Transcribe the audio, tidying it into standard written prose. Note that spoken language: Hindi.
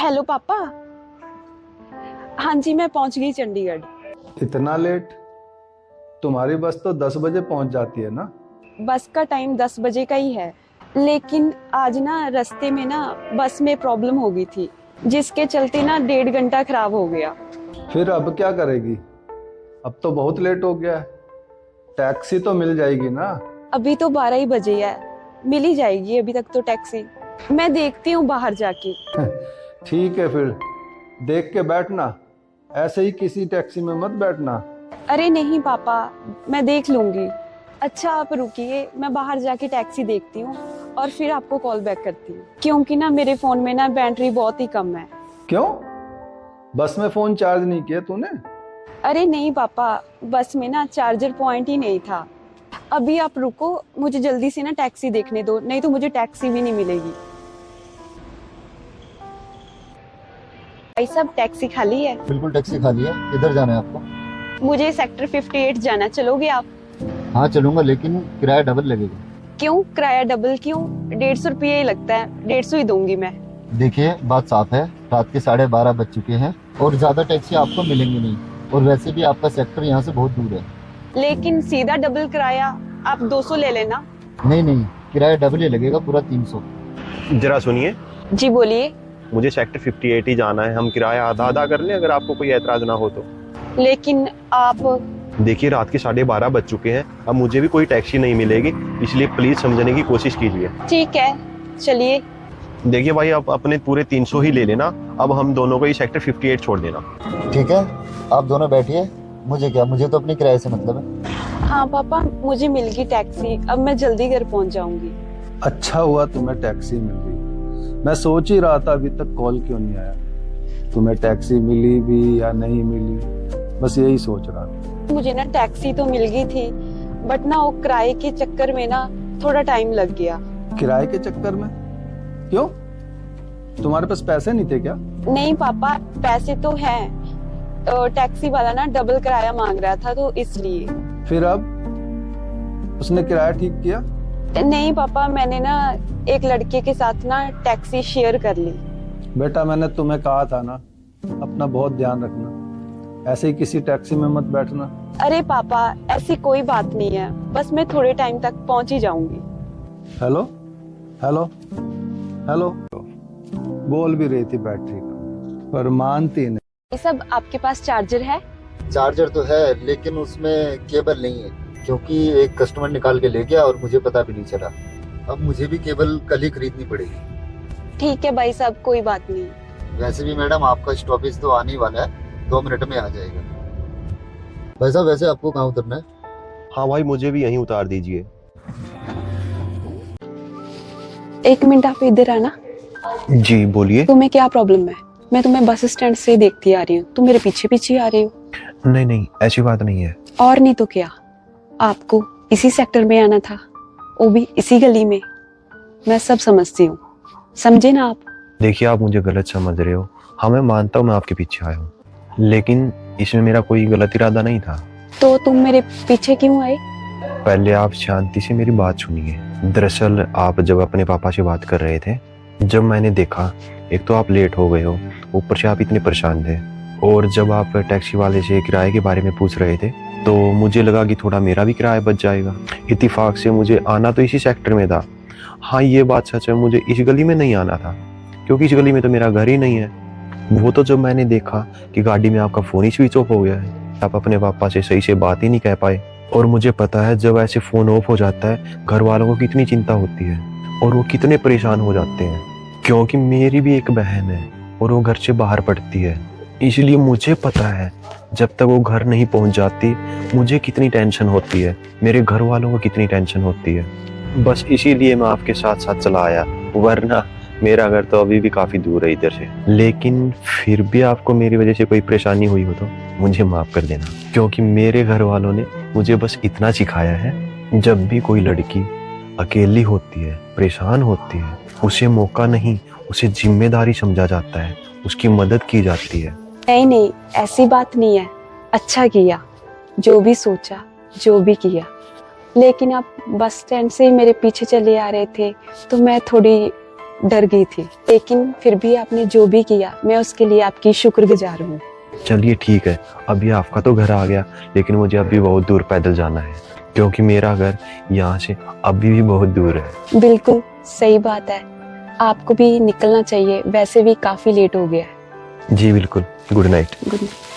हेलो पापा। हाँ जी, मैं पहुंच गई चंडीगढ़। इतना लेट? तुम्हारी बस तो 10 बजे पहुंच जाती है ना। बस का टाइम 10 बजे का ही है, लेकिन आज ना रास्ते में ना बस में प्रॉब्लम हो गई थी, जिसके चलते ना 1.5 घंटा खराब हो गया। फिर अब क्या करेगी? अब तो बहुत लेट हो गया है। टैक्सी तो मिल जाएगी ना? अभी तो 12 ही बजे है, मिल ही जाएगी अभी तक तो टैक्सी। मैं देखती हूँ बाहर जाके। ठीक है फिर, देख के बैठना, ऐसे ही किसी टैक्सी में मत बैठना। अरे नहीं पापा, मैं देख लूंगी। अच्छा आप रुकिए, मैं बाहर जाके टैक्सी देखती हूँ और फिर आपको कॉल बैक करती हूँ, क्योंकि ना मेरे फोन में ना बैटरी बहुत ही कम है। क्यों? बस में फोन चार्ज नहीं किया तूने? अरे नहीं पापा, बस में ना चार्जर पॉइंट ही नहीं था। अभी आप रुको, मुझे जल्दी से ना टैक्सी देखने दो, नहीं तो मुझे टैक्सी भी नहीं मिलेगी। भाई साहब, टैक्सी खाली है। बिल्कुल टैक्सी खाली है। किधर जाना है आपको? मुझे सेक्टर 58 जाना, चलोगे आप? हाँ चलूंगा, लेकिन किराया डबल लगेगा। क्यों किराया डबल क्यों? 150 रुपये ही लगता है, 150 ही दूंगी मैं। देखिए बात साफ है, रात के 12:30 बज चुके हैं और ज्यादा टैक्सी आपको मिलेंगी नहीं, और वैसे भी आपका सेक्टर यहाँ से बहुत दूर है। लेकिन सीधा डबल किराया, आप 200 ले लेना। नहीं नहीं, किराया डबल ही लगेगा, पूरा 300। जरा सुनिए, जी बोलिए। मुझे सेक्टर 58 ही जाना है। हम किराया आधा आधा कर लें, अगर आपको कोई ऐतराज ना हो तो। लेकिन आप। देखिए रात के 12:30 बज चुके हैं, अब मुझे भी कोई टैक्सी नहीं मिलेगी, इसलिए प्लीज समझने की कोशिश कीजिए। ठीक है, चलिए। देखिए भाई, आप अपने पूरे 300 ही ले लेना, अब हम दोनों को ही सेक्टर 58 छोड़ देना। ठीक है, आप दोनों बैठिए। मुझे क्या, मुझे तो अपने किराए से मतलब है। हाँ पापा, मुझे मिल गई टैक्सी, अब मैं जल्दी घर पहुंच जाऊंगी। अच्छा हुआ तुम्हें टैक्सी मिल गई। मैं सोच ही रहा था अभी तक कॉल क्यों नहीं आया। तुम्हें टैक्सी मिली भी या नहीं मिली, बस यही सोच रहा था। मुझे ना टैक्सी तो मिल गई थी, बट ना वो किराए के चक्कर में ना थोड़ा टाइम लग गया। किराए के चक्कर में? क्यों? तुम्हारे पास पैसे नहीं थे क्या? नहीं पापा, पैसे तो हैं, टैक्सी वाला ना डबल किराया मांग रहा था, तो इसलिए। फिर अब उसने किराया ठीक किया? नहीं पापा, मैंने ना एक लड़के के साथ ना टैक्सी शेयर कर ली। बेटा मैंने तुम्हें कहा था ना, अपना बहुत ध्यान रखना, ऐसे ही किसी टैक्सी में मत बैठना। अरे पापा, ऐसी कोई बात नहीं है, बस मैं थोड़े टाइम तक पहुंच ही जाऊंगी। हेलो हेलो हेलो, बोल भी रही थी बैटरी का, पर मानती नहीं। ये सब आपके पास चार्जर है? चार्जर तो है, लेकिन उसमें केबल नहीं है, क्योंकि एक कस्टमर निकाल के ले गया और मुझे पता भी नहीं चला। अब मुझे भी केबल कल ही खरीदनी पड़ेगी। ठीक है भाई साहब, कोई बात नहीं। वैसे भी मैडम, आपका स्टॉपेज तो आने ही वाला है, 2 मिनट में आ जाएगा। भाई साहब, वैसे आपको कहाँ उतरना है? हाँ भाई, मुझे भी यहीं उतार दीजिए। 1 मिनट, आप इधर आना। जी बोलिए। तुम्हें क्या प्रॉब्लम है? मैं तुम्हें बस स्टैंड से देखती आ रही हूँ, तुम मेरे पीछे पीछे आ रही हो। नहीं नहीं, ऐसी बात नहीं है। और नहीं तो क्या, आपको इसी सेक्टर में आना था, वो भी इसी गली में। मैं सब समझती हूँ, समझे ना आप? देखिए आप मुझे गलत समझ रहे हो। हाँ मैं मानता हूँ मैं आपके पीछे आया हूँ, लेकिन इसमें मेरा कोई गलत इरादा नहीं था। तो तुम मेरे पीछे क्यों आए? पहले आप शांति से मेरी बात सुनिए। दरअसल आप जब अपने पापा से बात कर रहे थे, जब मैंने देखा, एक तो आप लेट हो गए हो, ऊपर से आप इतने परेशान थे, और जब आप टैक्सी वाले से किराए के बारे में पूछ रहे थे तो मुझे लगा कि थोड़ा मेरा भी किराया बच जाएगा। इत्तेफाक से मुझे आना तो इसी सेक्टर में था। हाँ ये बात सच है, मुझे इस गली में नहीं आना था, क्योंकि इस गली में तो मेरा घर ही नहीं है। वो तो जब मैंने देखा कि गाड़ी में आपका फ़ोन ही स्विच ऑफ हो गया है, आप अपने पापा से सही से बात ही नहीं कह पाए। और मुझे पता है जब ऐसे फ़ोन ऑफ हो जाता है, घर वालों को कितनी चिंता होती है और वो कितने परेशान हो जाते हैं, क्योंकि मेरी भी एक बहन है और वो घर से बाहर पढ़ती है। इसलिए मुझे पता है जब तक वो घर नहीं पहुंच जाती मुझे कितनी टेंशन होती है, मेरे घर वालों को कितनी टेंशन होती है। बस इसीलिए मैं आपके साथ साथ चला आया, वरना मेरा घर तो अभी भी काफ़ी दूर है इधर से। लेकिन फिर भी आपको मेरी वजह से कोई परेशानी हुई हो तो मुझे माफ़ कर देना, क्योंकि मेरे घर वालों ने मुझे बस इतना सिखाया है, जब भी कोई लड़की अकेली होती है, परेशान होती है, उसे मौका नहीं, उसे जिम्मेदारी समझा जाता है, उसकी मदद की जाती है। नहीं नहीं, ऐसी बात नहीं है। अच्छा किया, जो भी सोचा, जो भी किया। लेकिन आप बस स्टैंड से मेरे पीछे चले आ रहे थे, तो मैं थोड़ी डर गई थी, लेकिन फिर भी आपने जो भी किया मैं उसके लिए आपकी शुक्रगुजार हूँ। चलिए ठीक है, अभी आपका तो घर आ गया, लेकिन मुझे अभी बहुत दूर पैदल जाना है, क्योंकि मेरा घर यहाँ से अभी भी बहुत दूर है। बिल्कुल सही बात है, आपको भी निकलना चाहिए, वैसे भी काफी लेट हो गया है। जी बिल्कुल, गुड नाइट। Good night.